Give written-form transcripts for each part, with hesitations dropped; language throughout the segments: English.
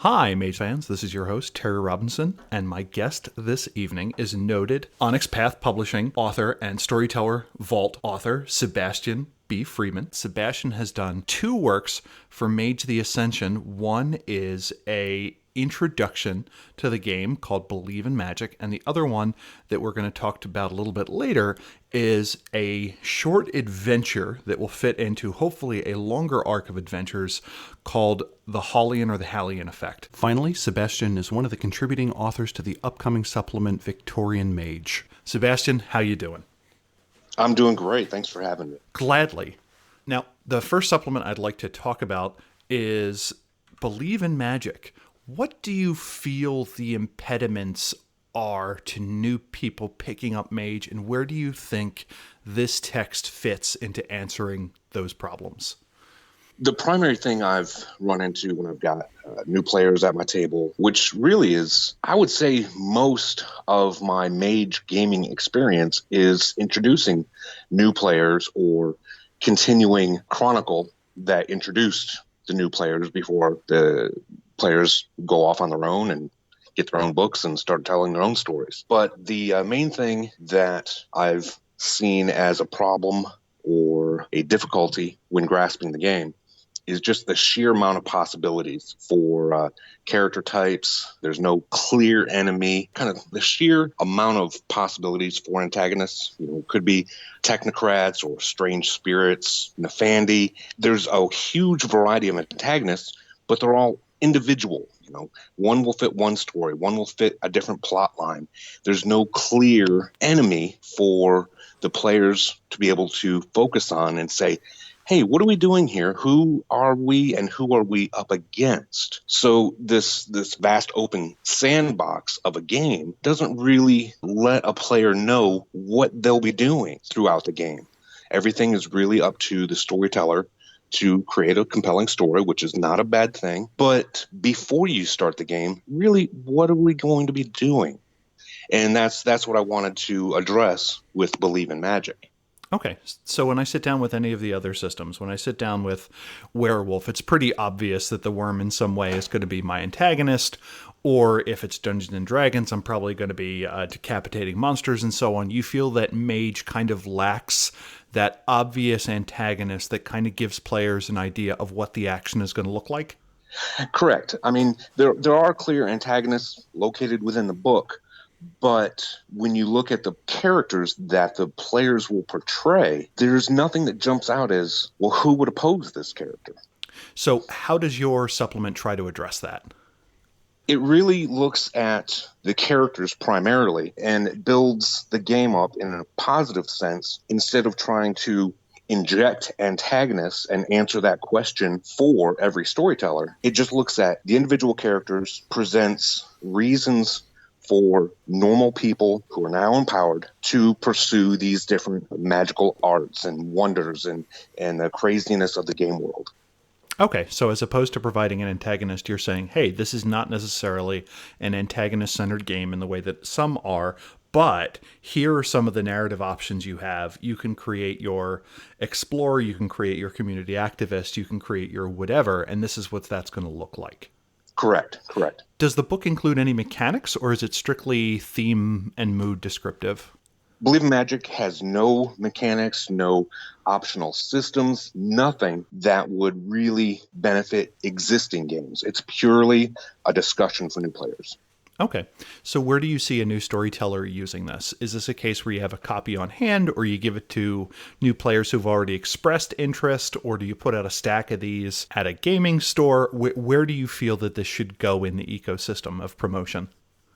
Hi, Mage fans. This is your host, Terry Robinson, and my guest this evening is noted Onyx Path Publishing author and Storyteller Vault author, Sebastian Freeman. Sebastian has done two works for Mage the Ascension. One is a introduction to the game called Believe in Magic, and the other one that we're going to talk about a little bit later is a short adventure that will fit into hopefully a longer arc of adventures called the Hallean or the Hallean Effect. Finally, Sebastian is one of the contributing authors to the upcoming supplement Victorian Mage. Sebastian, how you doing? I'm doing great. Thanks for having me. Gladly. Now, the first supplement I'd like to talk about is Believe in Magic. What do you feel the impediments are to new people picking up Mage, and where do you think this text fits into answering those problems? The primary thing I've run into when I've got new players at my table, which really is, I would say, most of my Mage gaming experience, is introducing new players or continuing Chronicle that introduced the new players before the players go off on their own and get their own books and start telling their own stories. But the main thing that I've seen as a problem or a difficulty when grasping the game is just the sheer amount of possibilities for character types. There's no clear enemy, kind of the sheer amount of possibilities for antagonists. It could be technocrats or strange spirits, Nefandi. There's a huge variety of antagonists, but they're all individual. One will fit one story, one will fit a different plot line. There's no clear enemy for the players to be able to focus on and say, hey, what are we doing here? Who are we and who are we up against? So this vast open sandbox of a game doesn't really let a player know what they'll be doing throughout the game. Everything is really up to the storyteller to create a compelling story, which is not a bad thing. But before you start the game, really, what are we going to be doing? And that's what I wanted to address with Believe in Magic. Okay, so when I sit down with any of the other systems, when I sit down with Werewolf, it's pretty obvious that the worm in some way is going to be my antagonist, or if it's Dungeons and Dragons, I'm probably going to be decapitating monsters and so on. You feel that Mage kind of lacks that obvious antagonist that kind of gives players an idea of what the action is going to look like? Correct. I mean, there are clear antagonists located within the book, but when you look at the characters that the players will portray, there's nothing that jumps out as, well, who would oppose this character? So how does your supplement try to address that? It really looks at the characters primarily and builds the game up in a positive sense instead of trying to inject antagonists and answer that question for every storyteller. It just looks at the individual characters, presents reasons for normal people who are now empowered to pursue these different magical arts and wonders and the craziness of the game world. Okay, so as opposed to providing an antagonist, you're saying, hey, this is not necessarily an antagonist-centered game in the way that some are, but here are some of the narrative options you have. You can create your explorer, you can create your community activist, you can create your whatever, and this is what that's going to look like. Correct. Does the book include any mechanics, or is it strictly theme and mood descriptive? Believe in Magic has no mechanics, no optional systems, nothing that would really benefit existing games. It's purely a discussion for new players. Okay. So where do you see a new storyteller using this? Is this a case where you have a copy on hand, or you give it to new players who've already expressed interest, or do you put out a stack of these at a gaming store? Where do you feel that this should go in the ecosystem of promotion?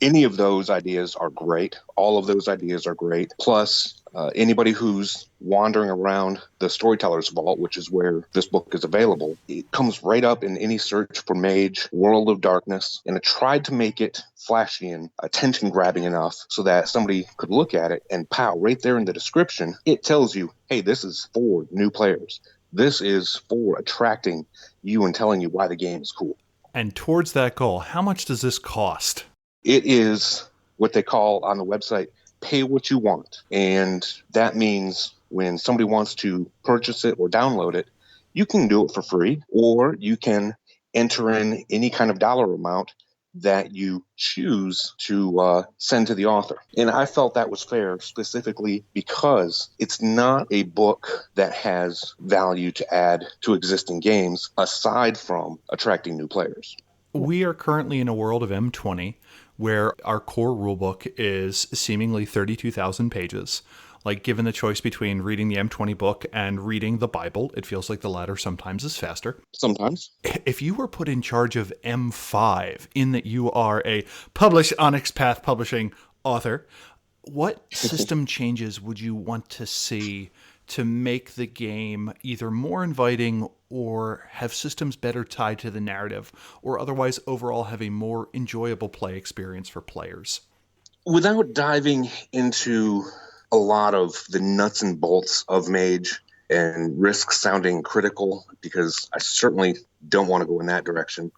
Any of those ideas are great. All of those ideas are great. Plus, anybody who's wandering around the Storyteller's Vault, which is where this book is available, it comes right up in any search for Mage, World of Darkness, and I tried to make it flashy and attention-grabbing enough so that somebody could look at it and pow, right there in the description, it tells you, hey, this is for new players. This is for attracting you and telling you why the game is cool. And towards that goal, how much does this cost? It is what they call on the website, pay what you want. And that means when somebody wants to purchase it or download it, you can do it for free, or you can enter in any kind of dollar amount that you choose to send to the author. And I felt that was fair specifically because it's not a book that has value to add to existing games aside from attracting new players. We are currently in a world of M20 where our core rulebook is seemingly 32,000 pages. Like, given the choice between reading the M20 book and reading the Bible, it feels like the latter sometimes is faster. Sometimes. If you were put in charge of M5, in that you are a published Onyx Path Publishing author, what system changes would you want to see to make the game either more inviting or have systems better tied to the narrative, or otherwise overall have a more enjoyable play experience for players? Without diving into a lot of the nuts and bolts of Mage and risk sounding critical, because I certainly don't want to go in that direction,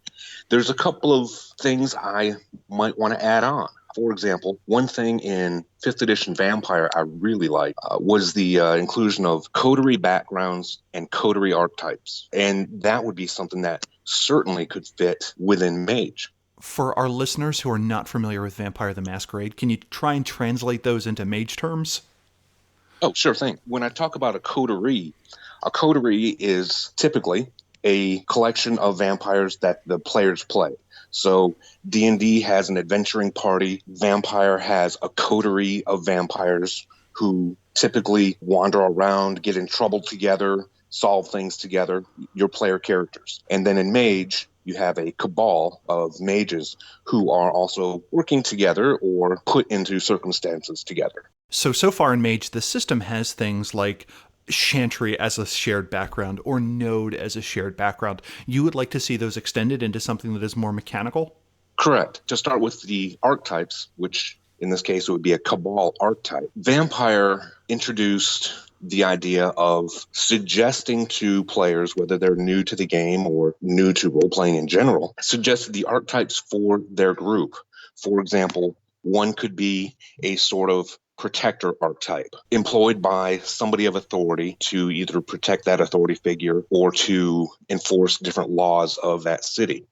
there's a couple of things I might want to add on. For example, one thing in 5th edition Vampire I really liked was the inclusion of coterie backgrounds and coterie archetypes. And that would be something that certainly could fit within Mage. For our listeners who are not familiar with Vampire the Masquerade, can you try and translate those into Mage terms? Oh, sure thing. When I talk about a coterie is typically a collection of vampires that the players play. So D&D has an adventuring party. Vampire has a coterie of vampires who typically wander around, get in trouble together, solve things together, your player characters. And then in Mage, you have a cabal of mages who are also working together or put into circumstances together. So far in Mage, the system has things like Chantry as a shared background or Node as a shared background. You would like to see those extended into something that is more mechanical? Correct. To start with the archetypes, which in this case it would be a cabal archetype. Vampire introduced the idea of suggesting to players, whether they're new to the game or new to role-playing in general, suggested the archetypes for their group. For example, one could be a sort of protector archetype employed by somebody of authority to either protect that authority figure or to enforce different laws of that city.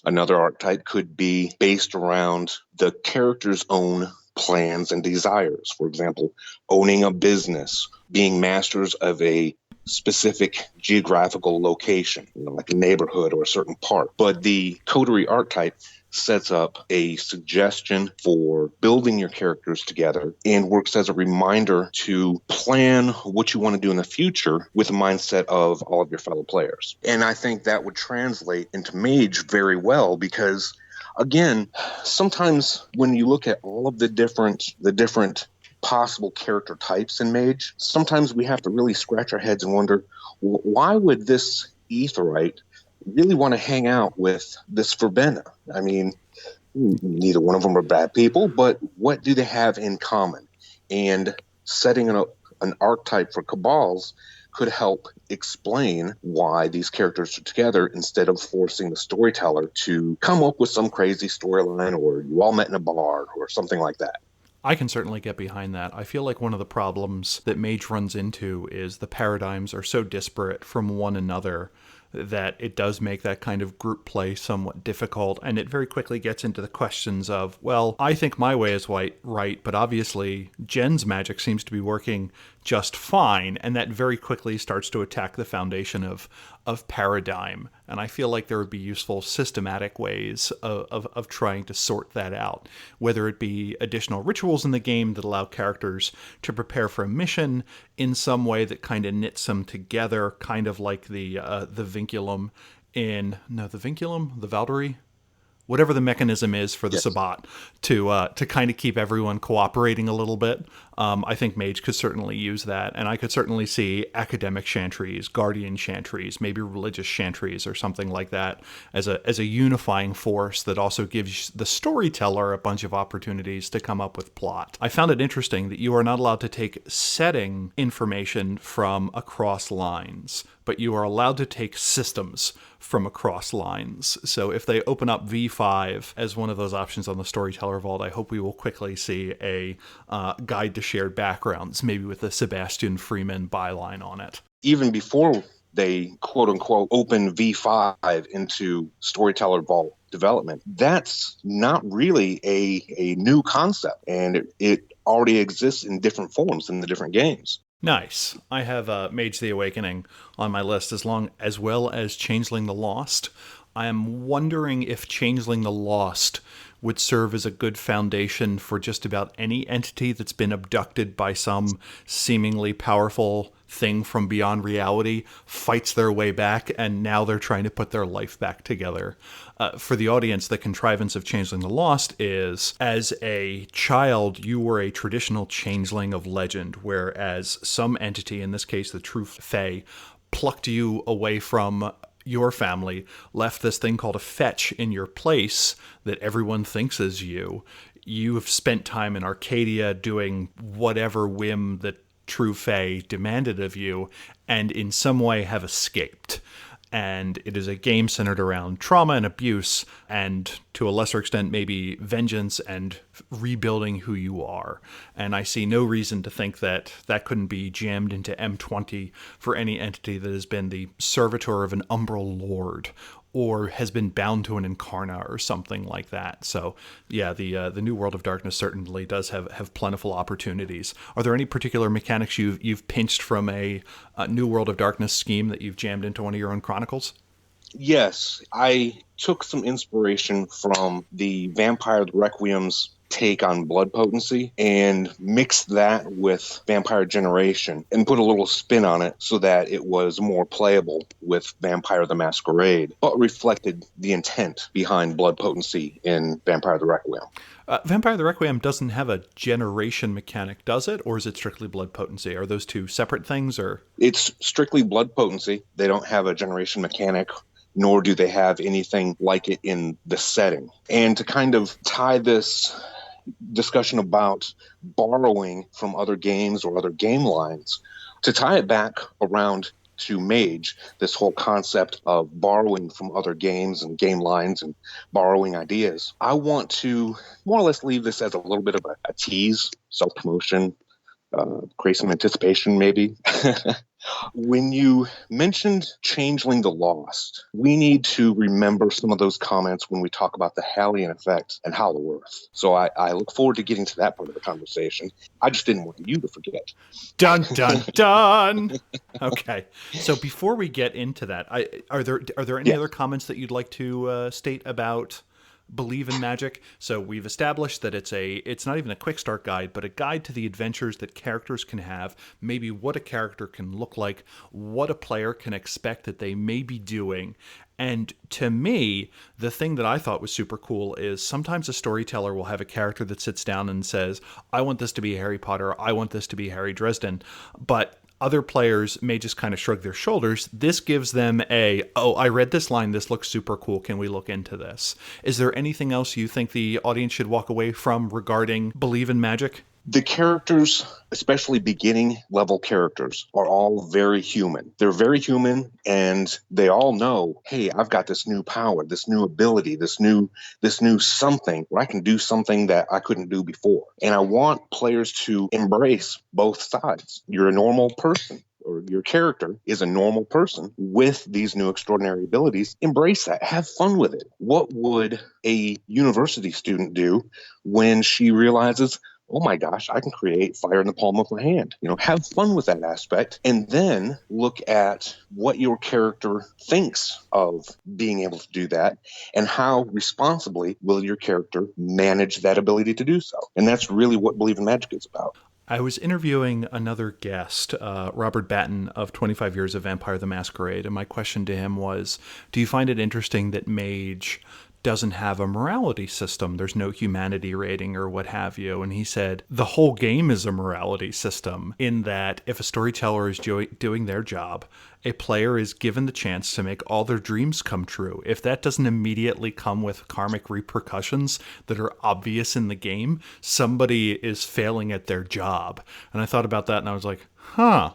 Another archetype could be based around the character's own plans and desires. For example, owning a business, being masters of a specific geographical location, like a neighborhood or a certain park. But the coterie archetype sets up a suggestion for building your characters together and works as a reminder to plan what you want to do in the future with the mindset of all of your fellow players. And I think that would translate into Mage very well because, again, sometimes when you look at all of the different possible character types in Mage, sometimes we have to really scratch our heads and wonder, why would this Aetheryte really want to hang out with this Verbena? I mean, neither one of them are bad people, but what do they have in common? And setting an archetype for cabals could help explain why these characters are together instead of forcing the storyteller to come up with some crazy storyline or you all met in a bar or something like that. I can certainly get behind that. I feel like one of the problems that Mage runs into is the paradigms are so disparate from one another that it does make that kind of group play somewhat difficult, and it very quickly gets into the questions of, well, I think my way is right, but obviously Jen's magic seems to be working just fine, and that very quickly starts to attack the foundation of paradigm. And I feel like there would be useful systematic ways of trying to sort that out, whether it be additional rituals in the game that allow characters to prepare for a mission in some way that kind of knits them together, kind of like the vinculum the Valkyrie, whatever the mechanism is for the Sabbat, to kind of keep everyone cooperating a little bit. I think Mage could certainly use that, and I could certainly see academic chantries, guardian chantries, maybe religious chantries or something like that as a unifying force that also gives the storyteller a bunch of opportunities to come up with plot. I found it interesting that you are not allowed to take setting information from across lines, but you are allowed to take systems from across lines. So if they open up V5 as one of those options on the Storyteller Vault, I hope we will quickly see a guide to shared backgrounds, maybe with a Sebastian Freeman byline on it. Even before they quote unquote open V5 into Storyteller Vault development. That's not really a new concept, and it already exists in different forms in the different games. Nice. I have Mage the Awakening on my list as well as Changeling the Lost. I am wondering if Changeling the Lost would serve as a good foundation for just about any entity that's been abducted by some seemingly powerful thing from beyond reality, fights their way back, and now they're trying to put their life back together. For the audience, the contrivance of Changeling the Lost is, as a child, you were a traditional changeling of legend, whereas some entity, in this case the true Fae, plucked you away from your family, left this thing called a fetch in your place that everyone thinks is you. You have spent time in Arcadia doing whatever whim that true Fae demanded of you, and in some way have escaped. And it is a game centered around trauma and abuse, and to a lesser extent, maybe vengeance and rebuilding who you are. And I see no reason to think that that couldn't be jammed into M20 for any entity that has been the servitor of an umbral lord, or has been bound to an incarna or something like that. So yeah, the New World of Darkness certainly does have plentiful opportunities. Are there any particular mechanics you've pinched from a New World of Darkness scheme that you've jammed into one of your own chronicles? Yes, I took some inspiration from the Vampire Requiem's take on blood potency and mixed that with Vampire Generation and put a little spin on it so that it was more playable with Vampire the Masquerade, but reflected the intent behind blood potency in Vampire the Requiem. Vampire the Requiem doesn't have a generation mechanic, does it? Or is it strictly blood potency? Are those two separate things? Or it's strictly blood potency. They don't have a generation mechanic, nor do they have anything like it in the setting. And to kind of tie this discussion about borrowing from other games or other game lines, to tie it back around to Mage, this whole concept of borrowing from other games and game lines and borrowing ideas, I want to more or less leave this as a little bit of a tease, self-promotion, create some anticipation maybe. When you mentioned Changeling the Lost, we need to remember some of those comments when we talk about the Hallean Effect and Hollow Earth. So I look forward to getting to that part of the conversation. I just didn't want you to forget. Dun, dun, dun! Okay. So before we get into that, are there any other comments that you'd like to state about Believe in Magick? So we've established that it's not even a quick start guide, but a guide to the adventures that characters can have, maybe what a character can look like, what a player can expect that they may be doing. And to me, the thing that I thought was super cool is sometimes a storyteller will have a character that sits down and says, I want this to be Harry Potter, I want this to be Harry Dresden, but other players may just kind of shrug their shoulders. This gives them I read this line, this looks super cool, can we look into this? Is there anything else you think the audience should walk away from regarding Believe in Magick? The characters, especially beginning level characters, are all very human. They're very human, and they all know, hey, I've got this new power, this new ability, this new something where I can do something that I couldn't do before. And I want players to embrace both sides. You're a normal person, or your character is a normal person with these new extraordinary abilities. Embrace that. Have fun with it. What would a university student do when she realizes, oh my gosh, I can create fire in the palm of my hand? Have fun with that aspect, and then look at what your character thinks of being able to do that, and how responsibly will your character manage that ability to do so. And that's really what Believe in Magick is about. I was interviewing another guest, Robert Batten of 25 Years of Vampire the Masquerade, and my question to him was, do you find it interesting that Mage doesn't have a morality system? There's no humanity rating or what have you. And he said, the whole game is a morality system, in that if a storyteller is doing their job, a player is given the chance to make all their dreams come true. If that doesn't immediately come with karmic repercussions that are obvious in the game, somebody is failing at their job. And I thought about that and I was like, huh.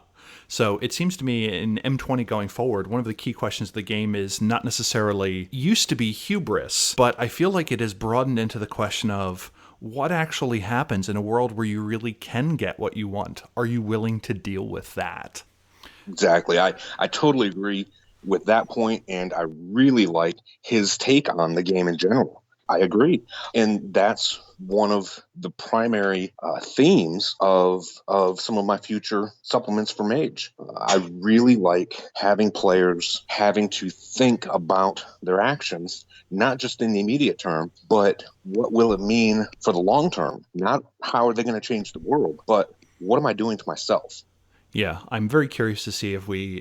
So it seems to me in M20 going forward, one of the key questions of the game is not necessarily used to be hubris, but I feel like it has broadened into the question of what actually happens in a world where you really can get what you want. Are you willing to deal with that? Exactly. I totally agree with that point, and I really like his take on the game in general. I agree. And that's one of the primary themes of some of my future supplements for Mage. I really like having players having to think about their actions, not just in the immediate term, but what will it mean for the long term? Not how are they going to change the world, but what am I doing to myself? Yeah, I'm very curious to see if we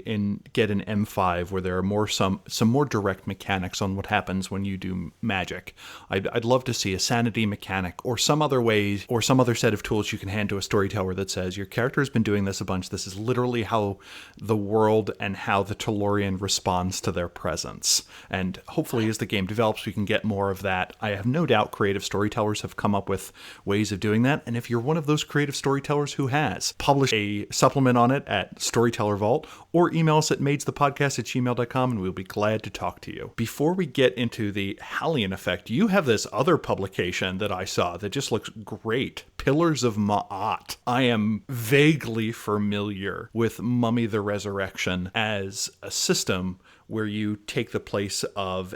get an M5 where there are some more direct mechanics on what happens when you do magic. I'd love to see a sanity mechanic or some other ways or some other set of tools you can hand to a storyteller that says your character has been doing this a bunch. This is literally how the world and how the Tellurian responds to their presence. And hopefully, as the game develops, we can get more of that. I have no doubt creative storytellers have come up with ways of doing that. And if you're one of those creative storytellers who has, publish a supplement on it at Storyteller Vault or email us at magethepodcast@gmail.com and we'll be glad to talk to you. Before we get into the Hallean Effect, you have this other publication that I saw that just looks great. Pillars of Ma'at. I am vaguely familiar with Mummy the Resurrection as a system where you take the place of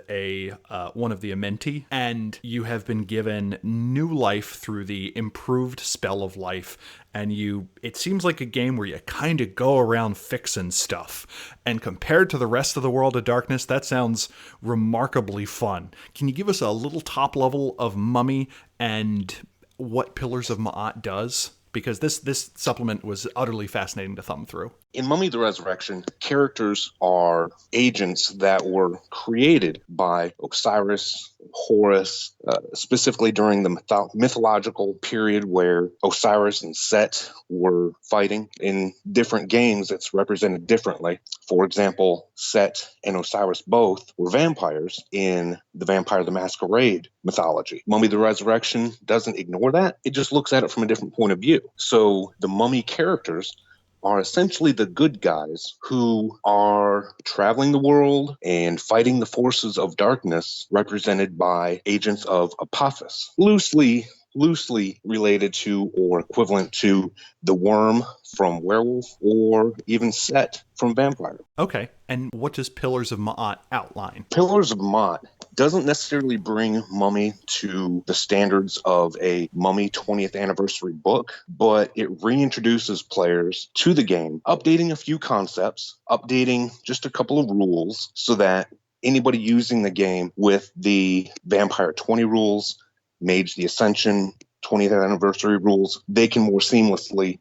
one of the Amenti, and you have been given new life through the improved spell of life, and it seems like a game where you kind of go around fixing stuff. And compared to the rest of the World of Darkness, that sounds remarkably fun. Can you give us a little top level of Mummy and what Pillars of Ma'at does? Because this supplement was utterly fascinating to thumb through. In Mummy the Resurrection, characters are agents that were created by Osiris, Horus, specifically during the mythological period where Osiris and Set were fighting. In different games, it's represented differently. For example, Set and Osiris both were vampires in the Vampire the Masquerade mythology. Mummy the Resurrection doesn't ignore that. It just looks at it from a different point of view. So the Mummy characters are essentially the good guys who are traveling the world and fighting the forces of darkness, represented by agents of Apophis, loosely related to or equivalent to the worm from Werewolf or even Set from Vampire. Okay, and what does Pillars of Ma'at outline? Pillars of Ma'at doesn't necessarily bring Mummy to the standards of a Mummy 20th anniversary book, but it reintroduces players to the game, updating a few concepts, updating just a couple of rules so that anybody using the game with the Vampire 20 rules, Mage the Ascension 20th anniversary rules, they can more seamlessly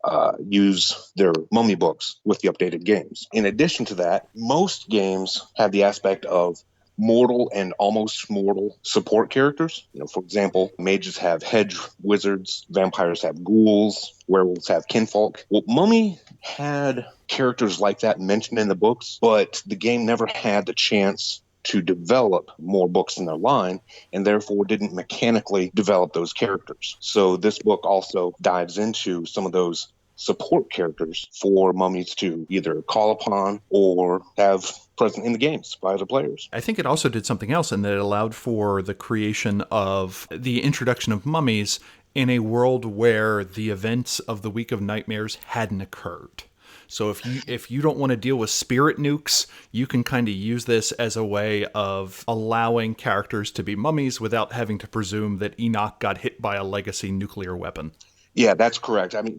use their Mummy books with the updated games. In addition to that, most games have the aspect of mortal and almost mortal support characters. For example, mages have hedge wizards, vampires have ghouls, werewolves have kinfolk. Well, Mummy had characters like that mentioned in the books, but the game never had the chance to develop more books in their line, and therefore didn't mechanically develop those characters. So this book also dives into some of those support characters for mummies to either call upon or have present in the games by other players. I think it also did something else in that it allowed for the creation of the introduction of mummies in a world where the events of the Week of Nightmares hadn't occurred. So if you don't want to deal with spirit nukes, you can kind of use this as a way of allowing characters to be mummies without having to presume that Enoch got hit by a legacy nuclear weapon. Yeah, that's correct. I mean,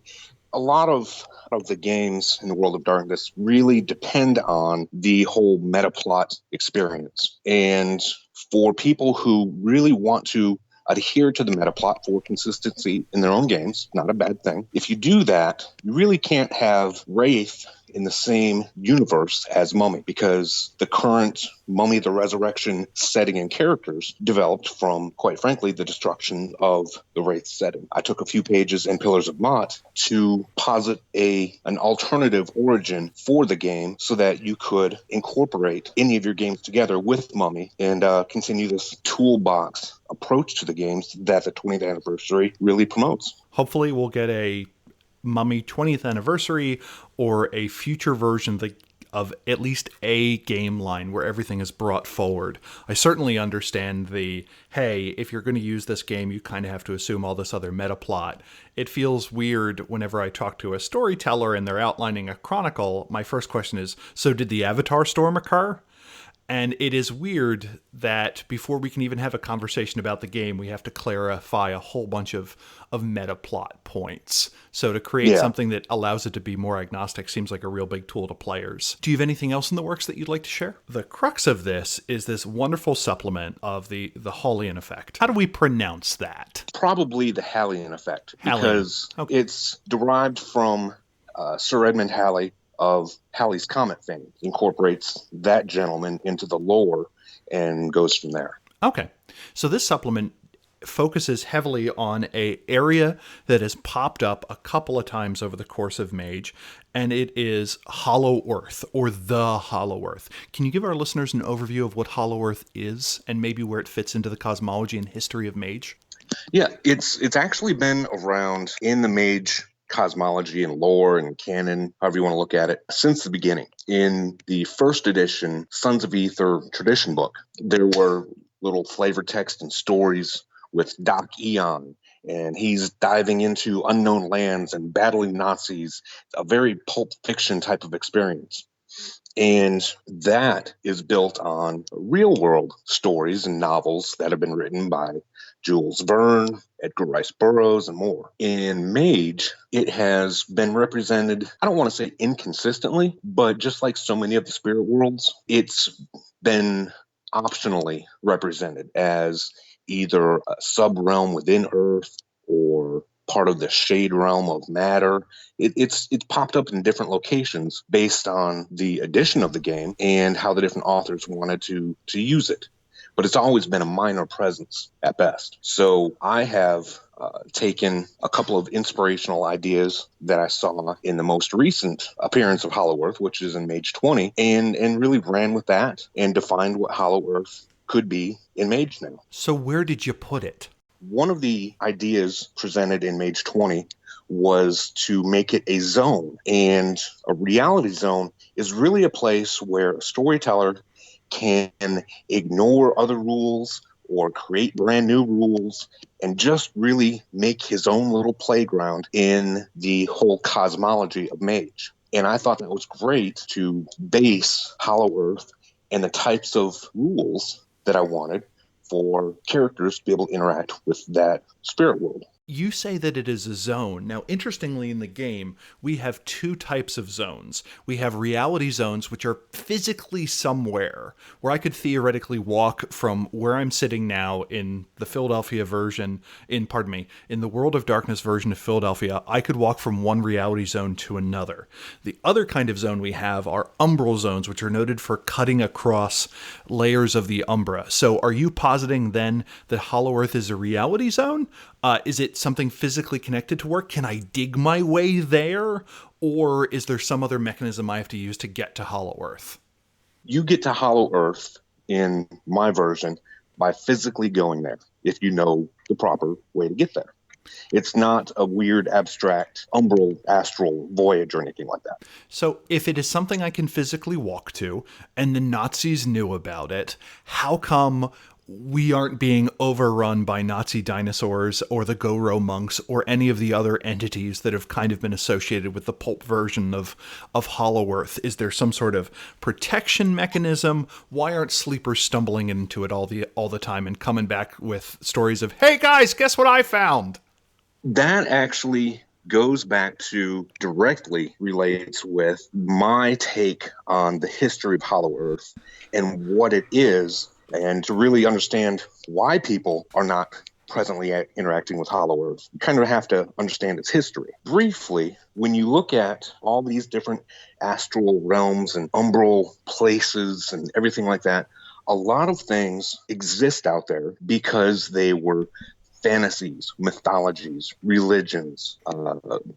a lot of the games in the World of Darkness really depend on the whole meta plot experience. And for people who really want to adhere to the meta plot for consistency in their own games, not a bad thing. If you do that, you really can't have Wraith in the same universe as Mummy, because the current Mummy the Resurrection setting and characters developed from, quite frankly, the destruction of the Wraith setting. I took a few pages in Pillars of Ma'at to posit an alternative origin for the game so that you could incorporate any of your games together with Mummy and continue this toolbox approach to the games that the 20th anniversary really promotes. Hopefully we'll get a Mummy 20th anniversary or a future version of at least a game line where everything is brought forward. I certainly understand hey, if you're going to use this game, you kind of have to assume all this other meta plot. It feels weird whenever I talk to a storyteller and they're outlining a chronicle. My first question is, so did the Avatar storm occur? And it is weird that before we can even have a conversation about the game, we have to clarify a whole bunch of meta plot points. So to create something that allows it to be more agnostic seems like a real big tool to players. Do you have anything else in the works that you'd like to share? The crux of this is this wonderful supplement of the Hallean Effect. How do we pronounce that? Probably the Hallean Effect, because it's derived from Sir Edmund Halley of Halley's Comet fame, incorporates that gentleman into the lore and goes from there. Okay. So this supplement focuses heavily on an area that has popped up a couple of times over the course of Mage, and it is Hollow Earth, or the Hollow Earth. Can you give our listeners an overview of what Hollow Earth is, and maybe where it fits into the cosmology and history of Mage? Yeah, it's actually been around in the Mage cosmology and lore and canon, however you want to look at it, since the beginning. In the first edition Sons of Ether tradition book, there were little flavor text and stories with Doc Eon, and he's diving into unknown lands and battling Nazis, a very pulp fiction type of experience. And that is built on real world stories and novels that have been written by Jules Verne, Edgar Rice Burroughs, and more. In Mage, it has been represented, I don't want to say inconsistently, but just like so many of the spirit worlds, it's been optionally represented as either a sub-realm within Earth or part of the shade realm of matter. It's popped up in different locations based on the addition of the game and how the different authors wanted to use it. But it's always been a minor presence at best. So I have taken a couple of inspirational ideas that I saw in the most recent appearance of Hollow Earth, which is in Mage 20, and really ran with that and defined what Hollow Earth could be in Mage now. So where did you put it? One of the ideas presented in Mage 20 was to make it a zone. And a reality zone is really a place where a storyteller can ignore other rules or create brand new rules and just really make his own little playground in the whole cosmology of Mage. And I thought that was great to base Hollow Earth and the types of rules that I wanted for characters to be able to interact with that spirit world. You say that it is a zone. Now, interestingly, in the game, we have two types of zones. We have reality zones, which are physically somewhere, where I could theoretically walk from where I'm sitting now in the Philadelphia version, in the World of Darkness version of Philadelphia, I could walk from one reality zone to another. The other kind of zone we have are umbral zones, which are noted for cutting across layers of the umbra. So are you positing then that Hollow Earth is a reality zone? Is it something physically connected to work? Can I dig my way there? Or is there some other mechanism I have to use to get to Hollow Earth? You get to Hollow Earth in my version by physically going there, if you know the proper way to get there. It's not a weird, abstract, umbral, astral voyage or anything like that. So if it is something I can physically walk to, and the Nazis knew about it, how come we aren't being overrun by Nazi dinosaurs or the Goro monks or any of the other entities that have kind of been associated with the pulp version of Hollow Earth? Is there some sort of protection mechanism? Why aren't sleepers stumbling into it all the time and coming back with stories of, hey guys, guess what I found? That actually goes back to directly relates with my take on the history of Hollow Earth and what it is, and to really understand why people are not presently interacting with Hollow Earth. You kind of have to understand its history. Briefly, when you look at all these different astral realms and umbral places and everything like that, a lot of things exist out there because they were fantasies, mythologies, religions,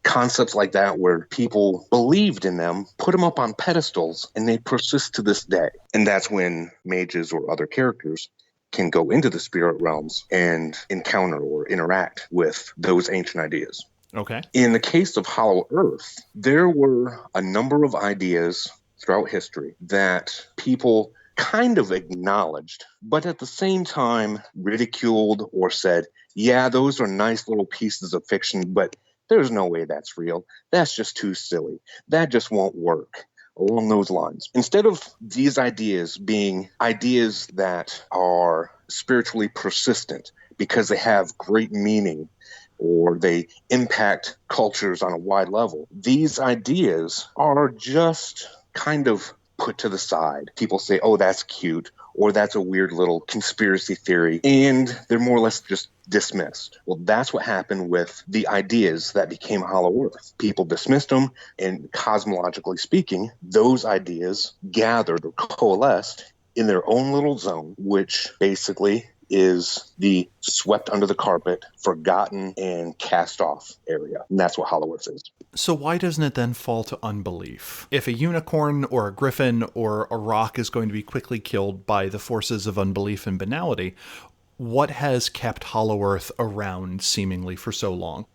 concepts like that where people believed in them, put them up on pedestals, and they persist to this day. And that's when mages or other characters can go into the spirit realms and encounter or interact with those ancient ideas. Okay. In the case of Hollow Earth, there were a number of ideas throughout history that people kind of acknowledged, but at the same time ridiculed or said, yeah, those are nice little pieces of fiction, but there's no way that's real. That's just too silly. That just won't work. Along those lines. Instead of these ideas being ideas that are spiritually persistent because they have great meaning or they impact cultures on a wide level, these ideas are just kind of put to the side. People say, oh, that's cute, or that's a weird little conspiracy theory, and they're more or less just dismissed. Well, that's what happened with the ideas that became Hollow Earth. People dismissed them, and cosmologically speaking, those ideas gathered or coalesced in their own little zone, which basically is the swept under the carpet, forgotten, and cast off area. And that's what Hollow Earth is. So why doesn't it then fall to unbelief? If a unicorn or a griffin or a rock is going to be quickly killed by the forces of unbelief and banality, what has kept Hollow Earth around seemingly for so long?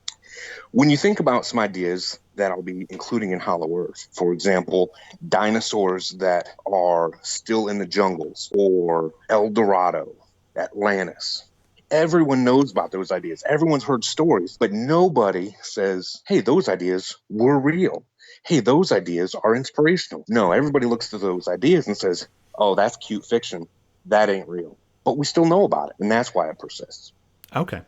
When you think about some ideas that I'll be including in Hollow Earth, for example, dinosaurs that are still in the jungles, or El Dorado, Atlantis. Everyone knows about those ideas. Everyone's heard stories, but nobody says, hey, those ideas were real. Hey, those ideas are inspirational. No, everybody looks at those ideas and says, oh, that's cute fiction. That ain't real. But we still know about it, and that's why it persists. Okay.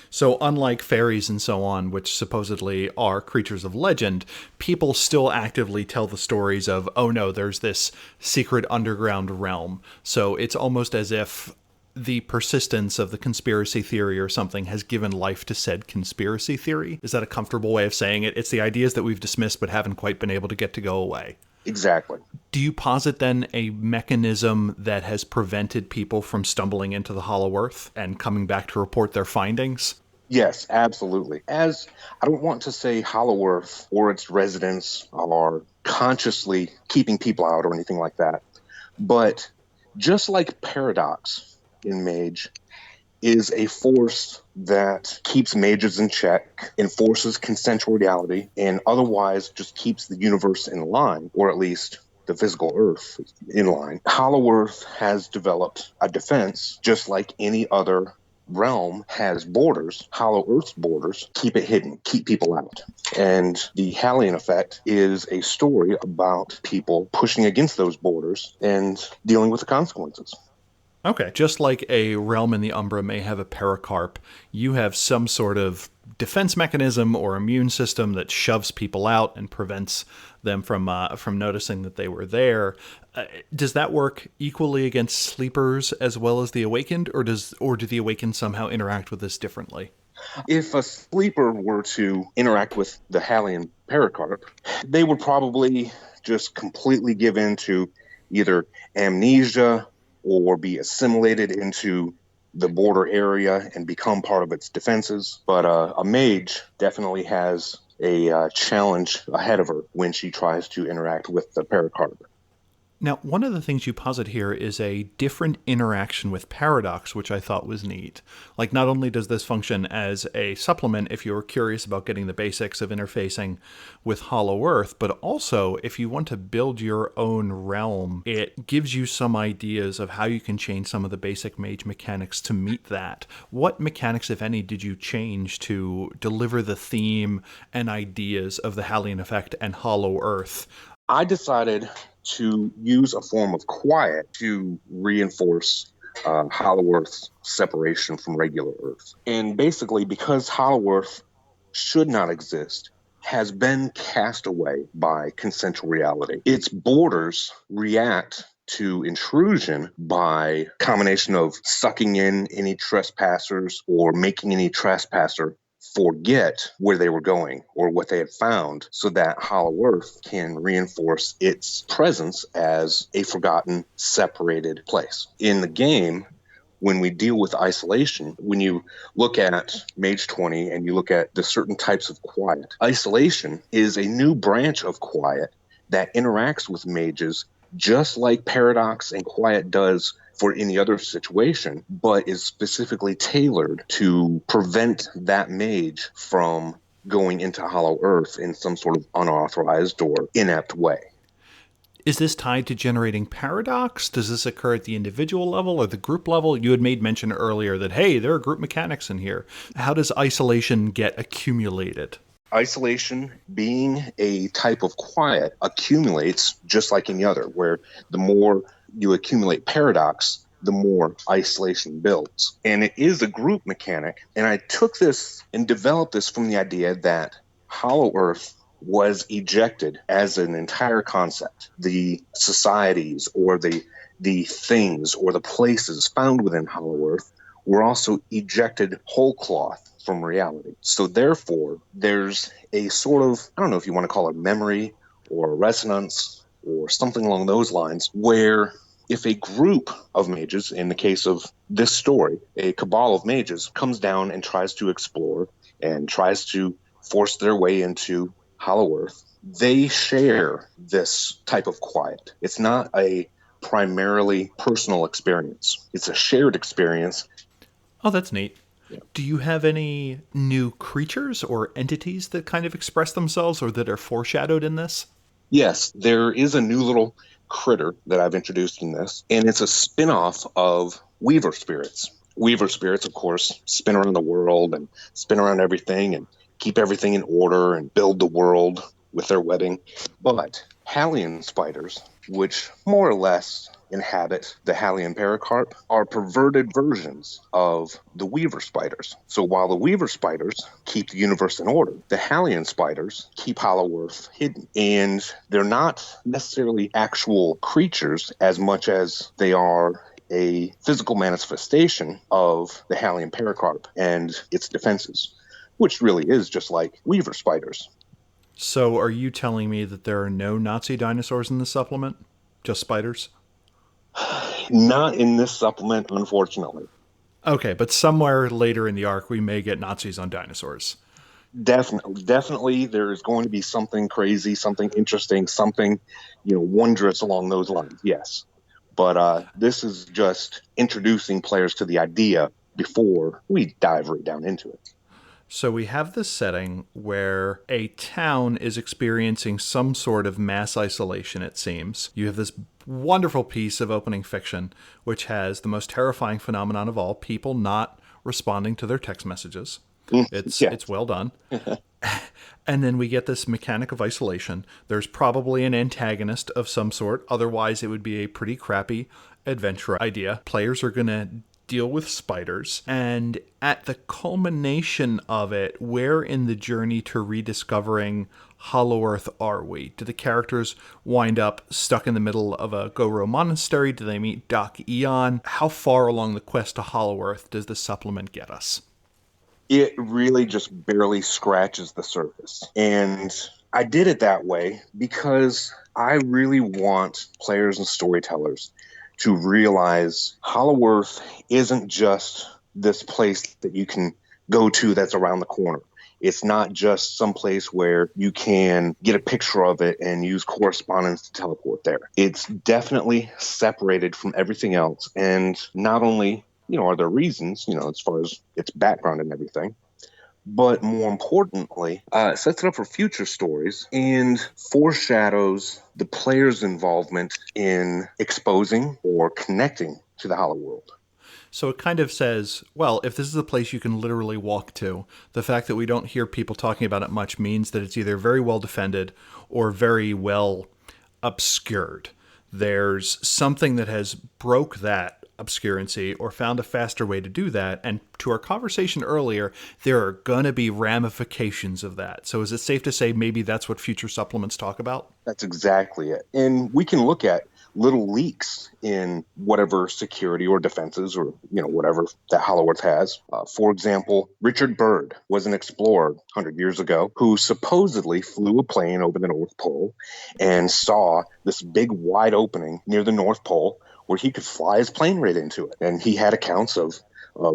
So unlike fairies and so on, which supposedly are creatures of legend, people still actively tell the stories of, oh no, there's this secret underground realm. So it's almost as if the persistence of the conspiracy theory or something has given life to said conspiracy theory. Is that a comfortable way of saying it? It's the ideas that we've dismissed but haven't quite been able to get to go away. Exactly. Do you posit then a mechanism that has prevented people from stumbling into the Hollow Earth and coming back to report their findings? Yes, absolutely. As I don't want to say Hollow Earth or its residents are consciously keeping people out or anything like that, but just like paradox in Mage is a force that keeps mages in check, enforces consensual reality, and otherwise just keeps the universe in line, or at least the physical Earth in line. Hollow Earth has developed a defense just like any other realm has borders. Hollow Earth's borders keep it hidden, keep people out. And the Hallean Effect is a story about people pushing against those borders and dealing with the consequences. Okay, just like a realm in the Umbra may have a pericarp, you have some sort of defense mechanism or immune system that shoves people out and prevents them from noticing that they were there. Does that work equally against sleepers as well as the awakened, or do the awakened somehow interact with this differently? If a sleeper were to interact with the Hallean pericarp, they would probably just completely give in to either amnesia or be assimilated into the border area and become part of its defenses. But a mage definitely has a challenge ahead of her when she tries to interact with the pericarp. Now, one of the things you posit here is a different interaction with paradox, which I thought was neat. Like, not only does this function as a supplement if you're curious about getting the basics of interfacing with Hollow Earth, but also if you want to build your own realm, it gives you some ideas of how you can change some of the basic mage mechanics to meet that. What mechanics, if any, did you change to deliver the theme and ideas of the Hallean Effect and Hollow Earth? I decided to use a form of quiet to reinforce Hollow Earth's separation from regular Earth. And basically, because Hollow Earth should not exist, has been cast away by consensual reality. Its borders react to intrusion by combination of sucking in any trespassers or making any trespasser forget where they were going or what they had found, so that Hollow Earth can reinforce its presence as a forgotten, separated place. In the game, when we deal with isolation, when you look at Mage 20 and you look at the certain types of quiet, isolation is a new branch of quiet that interacts with mages just like paradox and quiet does for any other situation, but is specifically tailored to prevent that mage from going into Hollow Earth in some sort of unauthorized or inept way. Is this tied to generating paradox? Does this occur at the individual level or the group level? You had made mention earlier that, hey, there are group mechanics in here. How does isolation get accumulated? Isolation, being a type of quiet, accumulates just like any other, where the more you accumulate paradox, the more isolation builds. And it is a group mechanic. And I took this and developed this from the idea that Hollow Earth was ejected as an entire concept. The societies or the things or the places found within Hollow Earth were also ejected whole cloth from reality. So therefore, there's a sort of, I don't know if you want to call it memory or resonance or something along those lines, where if a group of mages, in the case of this story, a cabal of mages comes down and tries to explore and tries to force their way into Hollow Earth, they share this type of quiet. It's not a primarily personal experience. It's a shared experience. Oh, that's neat. Yeah. Do you have any new creatures or entities that kind of express themselves or that are foreshadowed in this? Yes, there is a new little critter that I've introduced in this, and it's a spin-off of Weaver spirits. Weaver spirits, of course, spin around the world and spin around everything and keep everything in order and build the world with their webbing. But Hallean spiders, which more or less inhabit the Hallean pericarp, are perverted versions of the Weaver spiders. So while the Weaver spiders keep the universe in order, the Hallean spiders keep Hollow Earth hidden. And they're not necessarily actual creatures as much as they are a physical manifestation of the Hallean pericarp and its defenses, which really is just like Weaver spiders. So are you telling me that there are no Nazi dinosaurs in this supplement? Just spiders? Not in this supplement, unfortunately. Okay, but somewhere later in the arc, we may get Nazis on dinosaurs. Definitely, there is going to be something crazy, something interesting, something, wondrous along those lines. Yes, but this is just introducing players to the idea before we dive right down into it. So we have this setting where a town is experiencing some sort of mass isolation, it seems. You have this wonderful piece of opening fiction, which has the most terrifying phenomenon of all, people not responding to their text messages. It's well done. And then we get this mechanic of isolation. There's probably an antagonist of some sort. Otherwise, it would be a pretty crappy adventure idea. Players are going to deal with spiders. And at the culmination of it, where in the journey to rediscovering Hollow Earth are we? Do the characters wind up stuck in the middle of a Goro monastery? Do they meet Doc Eon? How far along the quest to Hollow Earth does the supplement get us? It really just barely scratches the surface. And I did it that way because I really want players and storytellers to realize Hollow Earth isn't just this place that you can go to that's around the corner. It's not just some place where you can get a picture of it and use correspondence to teleport there. It's definitely separated from everything else. And not only, are there reasons, as far as its background and everything, but more importantly, it sets it up for future stories and foreshadows the player's involvement in exposing or connecting to the Hollow World. So it kind of says, well, if this is a place you can literally walk to, the fact that we don't hear people talking about it much means that it's either very well defended or very well obscured. There's something that has broke that obscurancy or found a faster way to do that. And to our conversation earlier, there are going to be ramifications of that. So is it safe to say maybe that's what future supplements talk about? That's exactly it. And we can look at little leaks in whatever security or defenses or, whatever that Hollow Earth has. For example, Richard Byrd was an explorer 100 years ago who supposedly flew a plane over the North Pole and saw this big wide opening near the North Pole where he could fly his plane right into it. And he had accounts of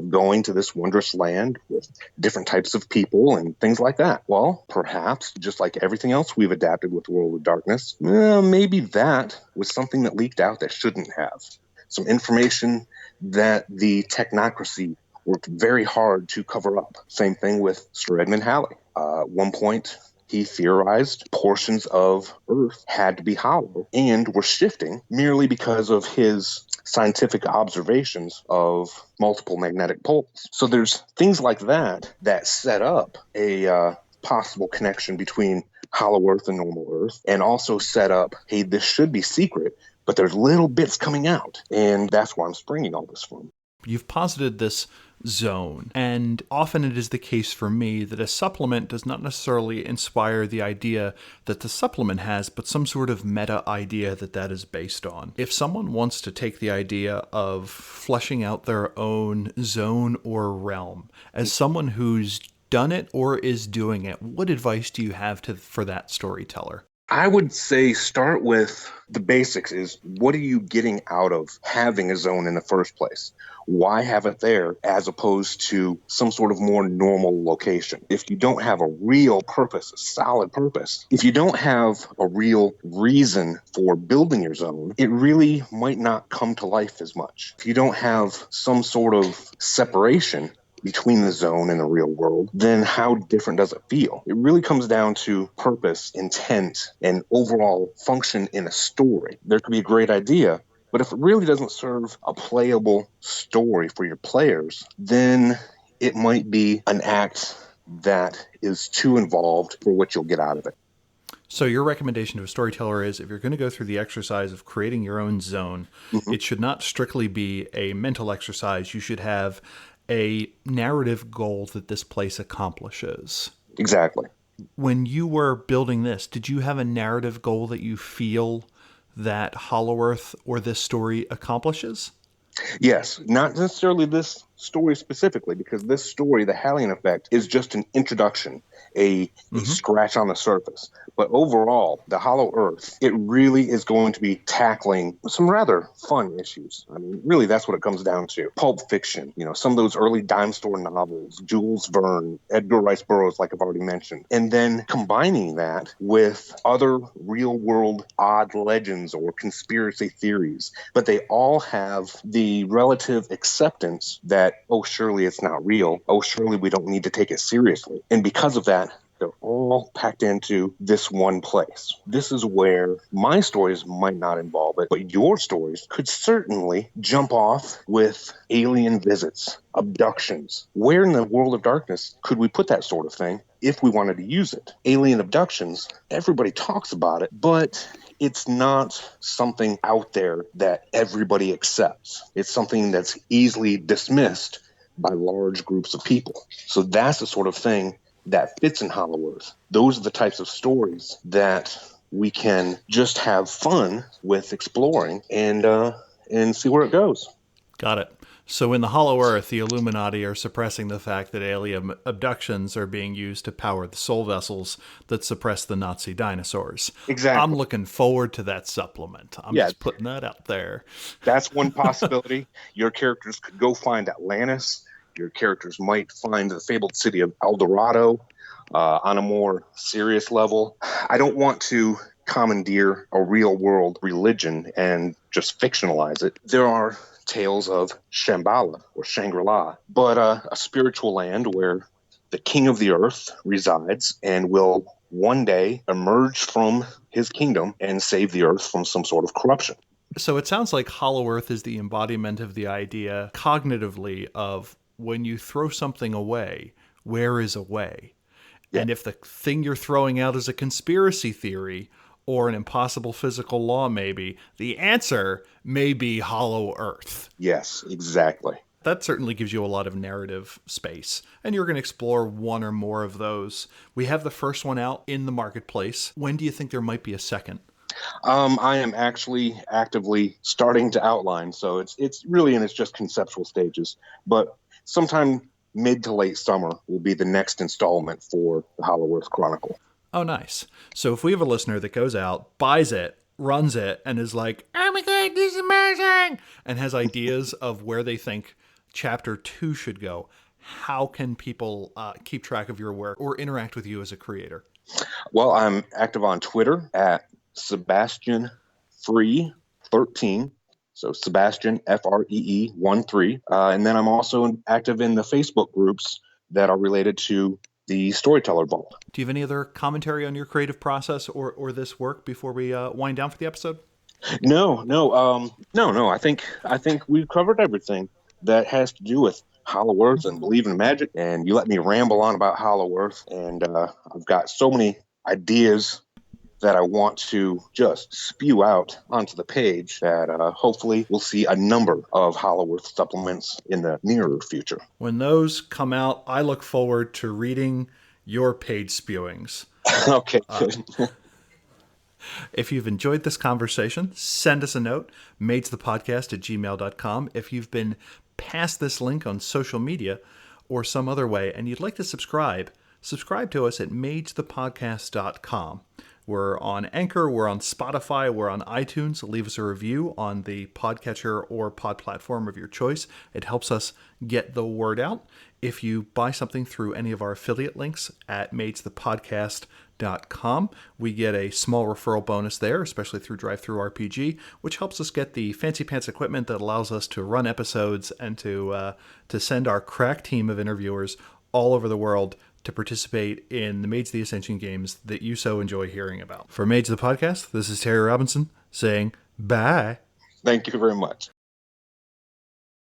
going to this wondrous land with different types of people and things like that. Well, perhaps, just like everything else we've adapted with World of Darkness, maybe that was something that leaked out that shouldn't have. Some information that the technocracy worked very hard to cover up. Same thing with Sir Edmund Halley. At one point, he theorized portions of Earth had to be hollow and were shifting merely because of his scientific observations of multiple magnetic poles. So there's things like that that set up a possible connection between hollow Earth and normal Earth, and also set up, hey, this should be secret, but there's little bits coming out, and that's where I'm springing all this from. You've posited this zone, and often it is the case for me that a supplement does not necessarily inspire the idea that the supplement has, but some sort of meta idea that is based on. If someone wants to take the idea of fleshing out their own zone or realm, as someone who's done it or is doing it, what advice do you have for that storyteller? I would say start with the basics is, what are you getting out of having a zone in the first place? Why have it there as opposed to some sort of more normal location? If you don't have a real purpose, a solid purpose, if you don't have a real reason for building your zone, it really might not come to life as much. If you don't have some sort of separation between the zone and the real world, then how different does it feel? It really comes down to purpose, intent, and overall function in a story. There could be a great idea, but if it really doesn't serve a playable story for your players, then it might be an act that is too involved for what you'll get out of it. So your recommendation to a storyteller is, if you're going to go through the exercise of creating your own zone, it should not strictly be a mental exercise. You should have a narrative goal that this place accomplishes. Exactly. When you were building this, did you have a narrative goal that you feel that Hollow Earth or this story accomplishes? Yes, not necessarily this story specifically, because this story, the Hallean Effect, is just an introduction, a scratch on the surface. But overall, the Hollow Earth, it really is going to be tackling some rather fun issues. I mean, really, that's what it comes down to. Pulp fiction, some of those early dime store novels, Jules Verne, Edgar Rice Burroughs, like I've already mentioned. And then combining that with other real-world odd legends or conspiracy theories. But they all have the relative acceptance that, oh, surely it's not real. Oh, surely we don't need to take it seriously. And because of that, they're all packed into this one place. This is where my stories might not involve it, but your stories could certainly jump off with alien visits, abductions. Where in the world of darkness could we put that sort of thing if we wanted to use it? Alien abductions, everybody talks about it, but it's not something out there that everybody accepts. It's something that's easily dismissed by large groups of people. So that's the sort of thing that fits in Hollow Earth. Those are the types of stories that we can just have fun with exploring and see where it goes. Got it. So in the Hollow Earth, the Illuminati are suppressing the fact that alien abductions are being used to power the soul vessels that suppress the Nazi dinosaurs. Exactly. I'm looking forward to that supplement. I'm just putting that out there. That's one possibility. Your characters could go find Atlantis. Your characters might find the fabled city of El Dorado on a more serious level. I don't want to commandeer a real-world religion and just fictionalize it. There are tales of Shambhala or Shangri-La, but a spiritual land where the king of the earth resides and will one day emerge from his kingdom and save the earth from some sort of corruption. So it sounds like Hollow Earth is the embodiment of the idea cognitively of, when you throw something away, where is away? Yeah. And if the thing you're throwing out is a conspiracy theory or an impossible physical law, maybe, the answer may be Hollow Earth. Yes, exactly. That certainly gives you a lot of narrative space, and you're going to explore one or more of those. We have the first one out in the marketplace. When do you think there might be a second? I am actually actively starting to outline, so it's really in its just conceptual stages. But sometime mid to late summer will be the next installment for the Hollow Earth Chronicle. Oh, nice. So if we have a listener that goes out, buys it, runs it, and is like, oh my God, this is amazing, and has ideas of where they think Chapter 2 should go, how can people keep track of your work or interact with you as a creator? Well, I'm active on Twitter at Sebastian Free 13. So Sebastian, Free 13. And then I'm also active in the Facebook groups that are related to the Storyteller Vault. Do you have any other commentary on your creative process or this work before we wind down for the episode? No. I think we've covered everything that has to do with Hollow Earth and believe in magic. And you let me ramble on about Hollow Earth, and I've got so many ideas that I want to just spew out onto the page that hopefully we'll see a number of Hollow Earth supplements in the nearer future. When those come out, I look forward to reading your page spewings. Okay, good. If you've enjoyed this conversation, send us a note, magethepodcast@gmail.com. If you've been past this link on social media or some other way and you'd like to subscribe to us at magethepodcast.com. We're on Anchor, we're on Spotify, we're on iTunes. Leave us a review on the podcatcher or pod platform of your choice. It helps us get the word out. If you buy something through any of our affiliate links at magethepodcast.com, we get a small referral bonus there, especially through DriveThruRPG, which helps us get the fancy pants equipment that allows us to run episodes and to send our crack team of interviewers all over the world to participate in the Mage the Ascension games that you so enjoy hearing about. For Mage the Podcast, this is Terry Robinson saying bye. Thank you very much.